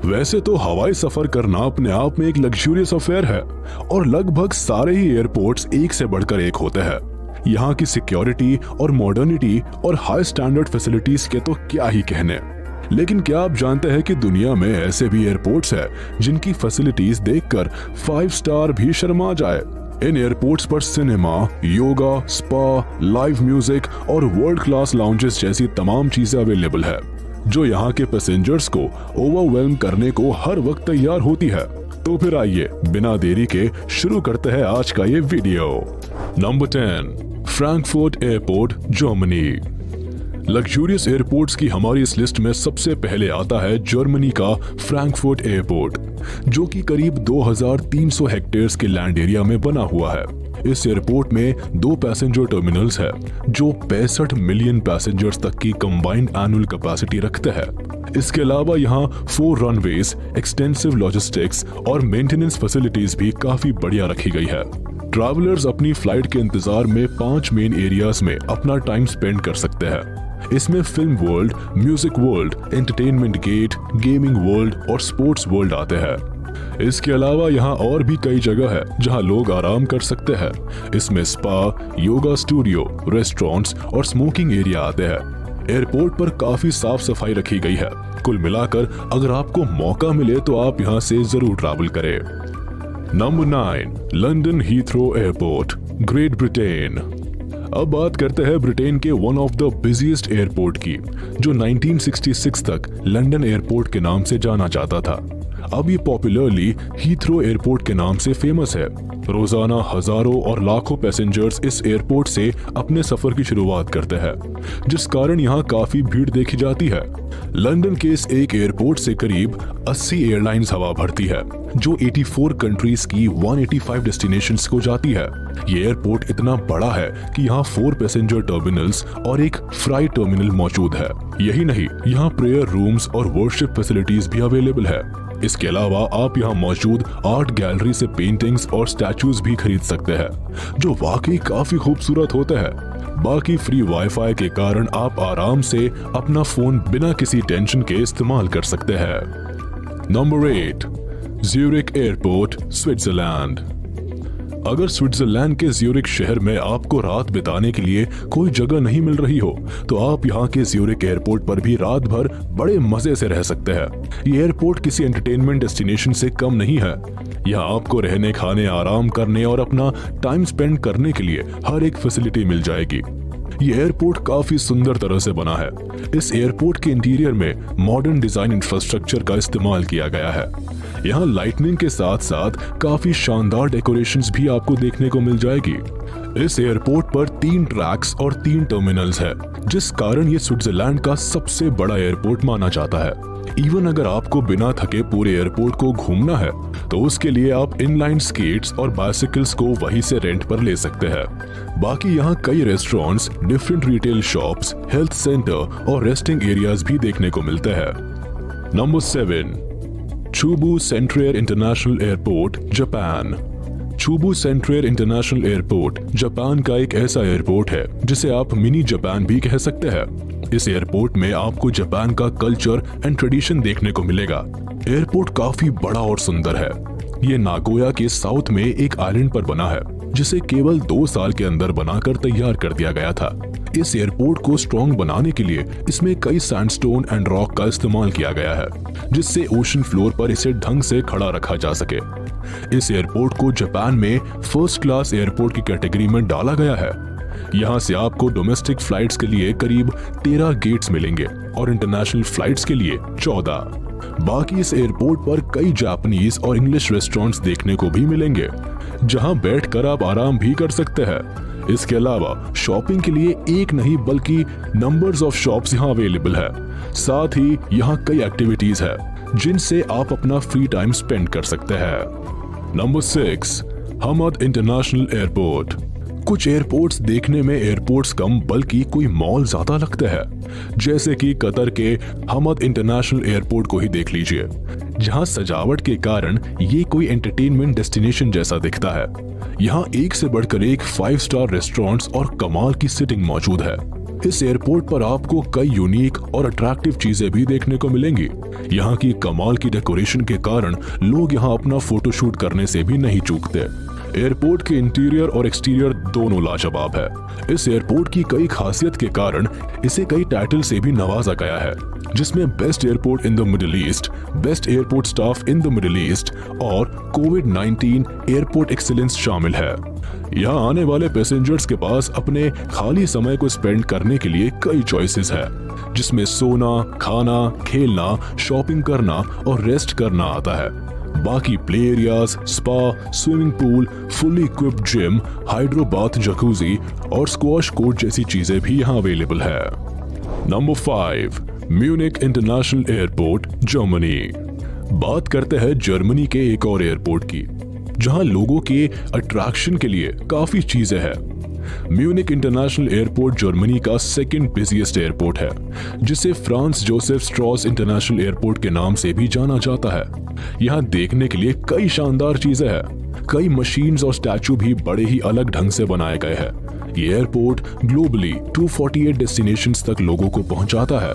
वैसे तो हवाई सफर करना अपने आप में एक लग्जूरियस अफेयर है और लगभग सारे ही एयरपोर्ट्स एक से बढ़कर एक होते हैं। यहाँ की सिक्योरिटी और मॉडर्निटी और हाई स्टैंडर्ड फैसिलिटीज के तो क्या ही कहने। लेकिन क्या आप जानते हैं कि दुनिया में ऐसे भी एयरपोर्ट्स हैं जिनकी फैसिलिटीज देखकर 5 स्टार भी शर्मा जाए। इन एयरपोर्ट्स पर cinema, yoga, spa, live music और वर्ल्ड क्लास लाउंजेस जैसी तमाम चीजें अवेलेबल है, जो यहाँ के पैसेंजर्स को ओवरवेल्म करने को हर वक्त तैयार होती है। तो फिर आइए बिना देरी के शुरू करते हैं आज का ये video. Number 10, Frankfurt airport, Germany. Luxurious airports की हमारी इस लिस्ट में सबसे पहले आता है जर्मनी का फ्रैंकफर्ट एयरपोर्ट, जो कि करीब 2300 हेक्टेयर्स के लैंड एरिया में बना हुआ है। इस एयरपोर्ट में 2 पैसेंजर टर्मिनल्स है जो 65 मिलियन पैसेंजर्स तक की कंबाइंड एनुअल कैपेसिटी रखते हैं। इसके अलावा यहाँ 4 रनवेज, एक्सटेंसिव लॉजिस्टिक्स और मेंटेनेंस फैसिलिटीज भी काफी बढ़िया रखी गई है। ट्रैवलर्स अपनी फ्लाइट के इंतजार में 5 मेन एरियाज में अपना टाइम स्पेंड कर सकते हैं। इसमें film world, music world, entertainment gate, gaming world और स्पोर्ट्स वर्ल्ड आते हैं। इसके अलावा यहाँ और भी कई जगह है जहाँ लोग आराम कर सकते हैं। इसमें स्पा, योगा स्टूडियो, रेस्टोरेंट्स और स्मोकिंग एरिया आते हैं। एयरपोर्ट पर काफी साफ सफाई रखी गई है। कुल मिलाकर अगर आपको मौका मिले तो आप यहाँ से जरूर ट्रैवल करें। Number 9, London Heathrow airport, great Britain. अब बात करते हैं ब्रिटेन के one of the busiest airport की, जो 1966 तक लंदन एयरपोर्ट के नाम से जाना जाता था। अब ये पॉपुलरली हीथ्रो एयरपोर्ट के नाम से फेमस है। रोजाना हजारों और लाखों पैसेंजर्स इस एयरपोर्ट से अपने सफर की शुरुआत करते हैं, जिस कारण यहाँ काफी भीड़ देखी जाती है। लंदन के इस एक एयरपोर्ट से करीब 80 एयरलाइंस हवा भरती है, जो 84 कंट्रीज की 185 डेस्टिनेशंस को जाती है। ये एयरपोर्ट इतना बड़ा है कि यहाँ 4 पैसेंजर टर्मिनल्स और एक फ्राइट टर्मिनल मौजूद है। यही नहीं, यहाँ प्रेयर रूम्स और वर्शिप फैसिलिटीज भी अवेलेबल है। इसके अलावा आप यहाँ मौजूद आर्ट गैलरी से पेंटिंग्स और स्टैचूज भी खरीद सकते हैं, जो वाकई काफी खूबसूरत होते हैं। बाकी फ्री वाईफाई के कारण आप आराम से अपना फोन बिना किसी टेंशन के इस्तेमाल कर सकते हैं। Number 8, Zurich airport, Switzerland. अगर स्विट्जरलैंड के ज्यूरिख शहर में आपको रात बिताने के लिए कोई जगह नहीं मिल रही हो, तो आप यहाँ के ज्यूरिख एयरपोर्ट पर भी रात भर बड़े मजे से रह सकते हैं। ये एयरपोर्ट किसी एंटरटेनमेंट डेस्टिनेशन से कम नहीं है। यहाँ आपको रहने, खाने, आराम करने और अपना टाइम स्पेंड करने के लिए हर एक फैसिलिटी मिल जाएगी। ये एयरपोर्ट काफी सुंदर तरह से बना है। इस एयरपोर्ट के इंटीरियर में मॉडर्न डिजाइन इंफ्रास्ट्रक्चर का इस्तेमाल किया गया है। यहाँ लाइटनिंग के साथ साथ काफी शानदार डेकोरेशंस भी आपको देखने को मिल जाएगी। इस एयरपोर्ट पर 3 ट्रैक्स और 3 टर्मिनल्स है, जिस कारण ये स्विट्जरलैंड का सबसे बड़ा एयरपोर्ट माना जाता है। इवन अगर आपको बिना थके पूरे एयरपोर्ट को घूमना है, तो उसके लिए आप इनलाइन स्केट्स और बाइसिकल्स को वहीं से रेंट पर ले सकते हैं। बाकी यहाँ कई restaurants, different retail shops, health centre और रेस्टिंग एरियाज भी देखने को मिलते हैं। Number 7, Chubu Centrair international airport, Japan. Chubu Centrair international airport Japan का एक ऐसा एयरपोर्ट है जिसे आप मिनी जापान भी कह सकते हैं। इस एयरपोर्ट में आपको जापान का कल्चर एंड ट्रेडिशन देखने को मिलेगा। एयरपोर्ट काफी बड़ा और सुंदर है। ये नागोया के साउथ में एक आइलैंड पर बना है, जिसे केवल 2 साल के अंदर बनाकर तैयार कर दिया गया था। इस एयरपोर्ट को स्ट्रॉन्ग बनाने के लिए इसमें कई सैंडस्टोन एंड रॉक का इस्तेमाल किया गया है, जिससे ओशन फ्लोर पर इसे ढंग से खड़ा रखा जा सके। इस एयरपोर्ट को जापान में फर्स्ट क्लास एयरपोर्ट की कैटेगरी में डाला गया है। यहाँ से आपको डोमेस्टिक फ्लाइट्स के लिए करीब 13 गेट्स मिलेंगे और इंटरनेशनल फ्लाइट्स के लिए 14। बाकी इस एयरपोर्ट पर कई जापानीज और इंग्लिश रेस्टोरेंट्स देखने को भी मिलेंगे, जहां बैठकर आप आराम भी कर सकते हैं। इसके अलावा शॉपिंग के लिए एक नहीं बल्कि नंबर्स ऑफ शॉप्स यहाँ अवेलेबल है। साथ ही यहाँ कई एक्टिविटीज है जिनसे आप अपना फ्री टाइम स्पेंड कर सकते हैं। Number 6, Hamad international airport. कुछ एयरपोर्ट्स देखने में एयरपोर्ट्स कम बल्कि कोई मॉल ज्यादा लगते हैं, जैसे कि कतर के हमद इंटरनेशनल एयरपोर्ट को ही देख लीजिए, जहां सजावट के कारण ये कोई एंटरटेनमेंट डेस्टिनेशन जैसा दिखता है। यहाँ एक से बढ़कर एक 5 स्टार रेस्टोरेंट्स और कमाल की सिटिंग मौजूद है। इस एयरपोर्ट पर आपको कई यूनिक और अट्रैक्टिव चीजें भी देखने को मिलेंगी। यहाँ की कमाल की डेकोरेशन के कारण लोग यहाँ अपना फोटोशूट करने से भी नहीं चूकते। एयरपोर्ट के इंटीरियर और एक्सटीरियर दोनों लाजवाब है। इस एयरपोर्ट की कई खासियत के कारण इसे कई टाइटल से भी नवाजा गया है, जिसमें best airport in the middle east, best airport staff in the middle east और कोविड-19 एयरपोर्ट एक्सीलेंस शामिल है। यहाँ आने वाले पैसेंजर्स के पास अपने खाली समय को स्पेंड करने के लिए कई चॉइसेस है, जिसमें सोना, खाना, खेलना, शॉपिंग करना और रेस्ट करना आता है। बाकी play areas, spa, swimming pool, fully equipped gym, hydro bath, jacuzzi और स्क्वॉश कोर्ट जैसी चीजें भी यहाँ अवेलेबल है। Number 5, Munich international airport, Germany. बात करते हैं जर्मनी के एक और एयरपोर्ट की, जहां लोगों के अट्रैक्शन के लिए काफी चीजें हैं। म्यूनिक इंटरनेशनल एयरपोर्ट जर्मनी का सेकंड बिजिएस्ट एयरपोर्ट है, जिसे Franz Josef Strauss international airport के नाम से भी जाना जाता है। यहाँ देखने के लिए कई शानदार चीजें हैं। कई मशीन्स और स्टैचू भी बड़े ही अलग ढंग से बनाए गए हैं। ये एयरपोर्ट ग्लोबली 248 डेस्टिनेशंस तक लोगों को पहुंचाता है।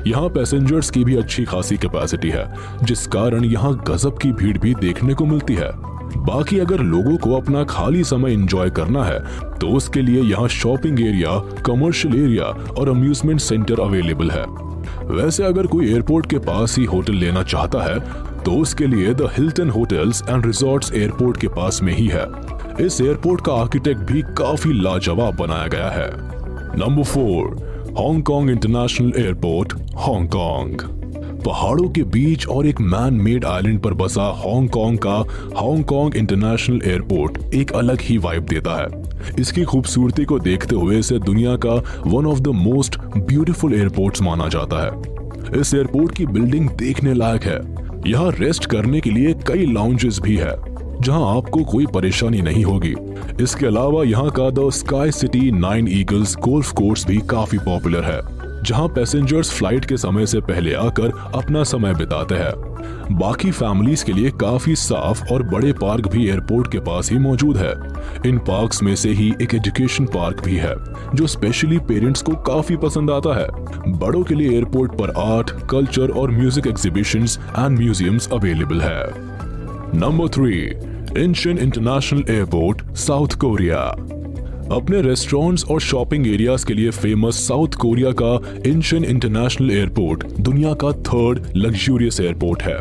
यहाँ पैसेंजर्स की भी अच्छी खासी कैपेसिटी है, जिस कारण यहाँ गजब की भीड़ भी देखने को मिलती है। बाकी अगर लोगों को अपना खाली समय एंजॉय करना है तो उसके लिए यहाँ शॉपिंग एरिया, कमर्शियल एरिया और अम्यूजमेंट सेंटर अवेलेबल है। वैसे अगर कोई एयरपोर्ट के पास ही होटल लेना चाहता है तो उसके लिए the Hilton hotels and resorts airport के पास में ही है। इस एयरपोर्ट का आर्किटेक्ट भी काफी लाजवाब बनाया गया है। Number 4, Hong Kong international airport, Hong Kong. पहाड़ों के बीच और एक मैन मेड आइलैंड पर बसा हांगकांग का हांगकांग इंटरनेशनल एयरपोर्ट एक अलग ही वाइब देता है। इसकी खूबसूरती को देखते हुए इसे दुनिया का one of the most beautiful airports माना जाता है। इस एयरपोर्ट की बिल्डिंग देखने लायक है। यहाँ रेस्ट करने के लिए कई लाउंजेस भी है, जहाँ आपको कोई परेशानी नहीं होगी। इसके अलावा यहाँ का the sky city 9 eagles golf course भी काफी पॉपुलर है, जहां पैसेंजर्स फ्लाइट के समय से पहले आकर अपना समय बिताते हैं। बाकी फैमिलीज के लिए काफी साफ और बड़े पार्क भी एयरपोर्ट के पास ही मौजूद है। इन पार्क्स में से ही एक एजुकेशन पार्क भी है, जो स्पेशली पेरेंट्स को काफी पसंद आता है। बड़ों के लिए एयरपोर्ट पर आर्ट, कल्चर और music exhibitions and museums available है। Number 3, Incheon international airport, South Korea. अपने रेस्टोरेंट्स और शॉपिंग एरियाज के लिए फेमस साउथ कोरिया का इंचन इंटरनेशनल एयरपोर्ट दुनिया का 3rd लग्जूरियस एयरपोर्ट है।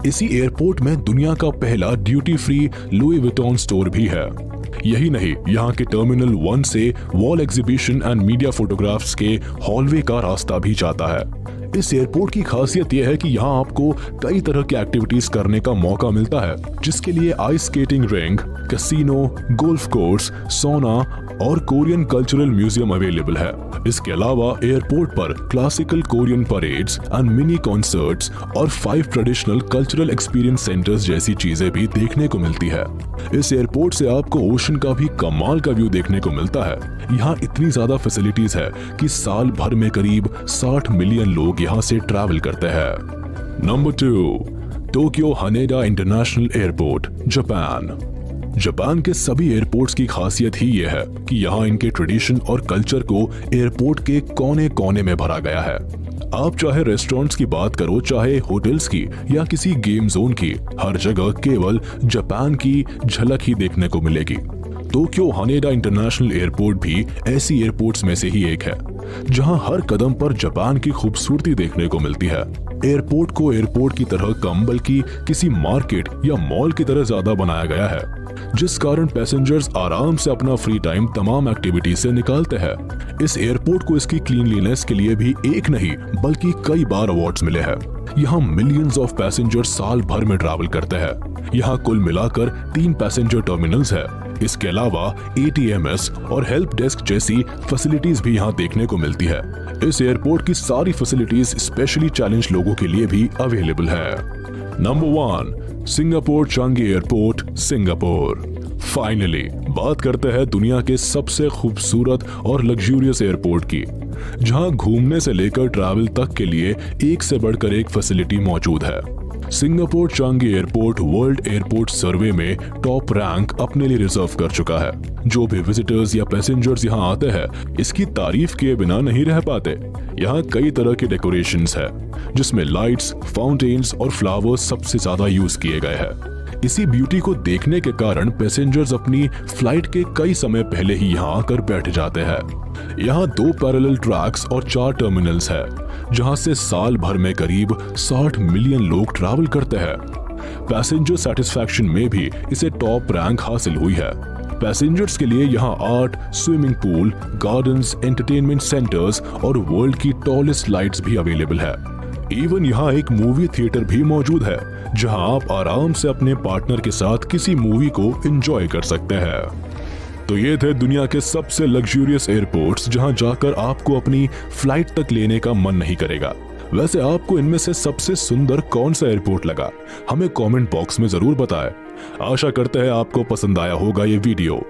इसी एयरपोर्ट में दुनिया का पहला duty free Louis Vuitton store भी है। यही नहीं, यहाँ के टर्मिनल 1 से wall exhibition and media photographs के हॉलवे का रास्ता भी जाता है। इस एयरपोर्ट की खासियत यह है कि यहाँ आपको कई तरह की एक्टिविटीज करने का मौका मिलता है, जिसके लिए ice skating ring, casino, golf course, सोना और कोरियन कल्चरल म्यूजियम अवेलेबल है। इसके अलावा एयरपोर्ट पर classical Korean parades and mini concerts और 5 ट्रेडिशनल कल्चरल एक्सपीरियंस सेंटर्स जैसी चीजें भी देखने को मिलती है। इस एयरपोर्ट से आपको ओशन का भी कमाल का व्यू देखने को मिलता है। यहाँ इतनी ज्यादा फैसिलिटीज है कि साल भर में करीब 60 मिलियन लोग यहाँ से ट्रैवल करते हैं। Number 2, Tokyo Haneda international airport, Japan. Japan के सभी एयरपोर्ट्स की खासियत ही यह है कि यहाँ इनके ट्रेडिशन और कल्चर को एयरपोर्ट के कोने कोने में भरा गया है। आप चाहे रेस्टोरेंट्स की बात करो, चाहे होटल्स की या किसी गेम जोन की, हर जगह केवल जापान की झलक ही देखने को मिलेगी। टोक्यो हानेडा इंटरनेशनल एयरपोर्ट भी ऐसी एयरपोर्ट्स में से ही एक है, जहां हर कदम पर जापान की खूबसूरती देखने को मिलती है। एयरपोर्ट को एयरपोर्ट की तरह कम बल्कि किसी मार्केट या मॉल की तरह ज्यादा बनाया गया है, जिस कारण पैसेंजर्स आराम से अपना फ्री टाइम तमाम एक्टिविटीज से निकालते हैं। इस एयरपोर्ट को इसकी क्लीनलीनेस के लिए भी एक नहीं बल्कि कई बार अवार्ड्स मिले हैं। यहाँ मिलियंस ऑफ पैसेंजर्स साल भर में ट्रैवल करते हैं। यहाँ कुल मिलाकर 3 पैसेंजर टर्मिनल्स है। इसके अलावा ATMS और हेल्प डेस्क जैसी फैसिलिटीज भी यहाँ देखने को मिलती है। इस एयरपोर्ट की सारी फैसिलिटीज स्पेशली चैलेंज लोगों के लिए भी अवेलेबल है। Number 1, Singapore Changi airport, Singapore. Finally बात करते हैं दुनिया के सबसे खूबसूरत और लग्जूरियस एयरपोर्ट की, जहां घूमने से लेकर ट्रैवल तक के लिए एक से बढ़कर एक फैसिलिटी मौजूद है। Singapore Changi airport world airport survey में टॉप रैंक अपने लिए रिजर्व कर चुका है। जो भी विजिटर्स या पैसेंजर्स यहाँ आते हैं इसकी तारीफ किए बिना नहीं रह पाते। यहाँ कई तरह के डेकोरेशंस है जिसमें लाइट्स, फाउंटेन्स और फ्लावर्स सबसे ज्यादा यूज किए गए हैं। इसी ब्यूटी को देखने के कारण पैसेंजर्स अपनी फ्लाइट के कई समय पहले ही यहाँ आकर बैठ जाते हैं। यहाँ 2 पैरेलल ट्रैक्स और 4 टर्मिनल्स है जहाँ से साल भर में करीब 60 मिलियन लोग ट्रैवल करते हैं। पैसेंजर सेटिस्फैक्शन में भी इसे टॉप रैंक हासिल हुई है। पैसेंजर्स के लिए यहाँ art, swimming pool, gardens, entertainment centres और वर्ल्ड की टॉलेस्ट लाइट्स भी अवेलेबल है। इवन यहाँ एक मूवी थिएटर भी मौजूद है जहां आप आराम से अपने पार्टनर के साथ किसी मूवी को एंजॉय कर सकते हैं। तो ये थे दुनिया के सबसे लग्जूरियस एयरपोर्ट्स जहां जाकर आपको अपनी फ्लाइट तक लेने का मन नहीं करेगा। वैसे आपको इनमें से सबसे सुंदर कौन सा एयरपोर्ट लगा, हमें कमेंट बॉक्स में जरूर बताएं। आशा करते हैं आपको पसंद आया होगा ये वीडियो।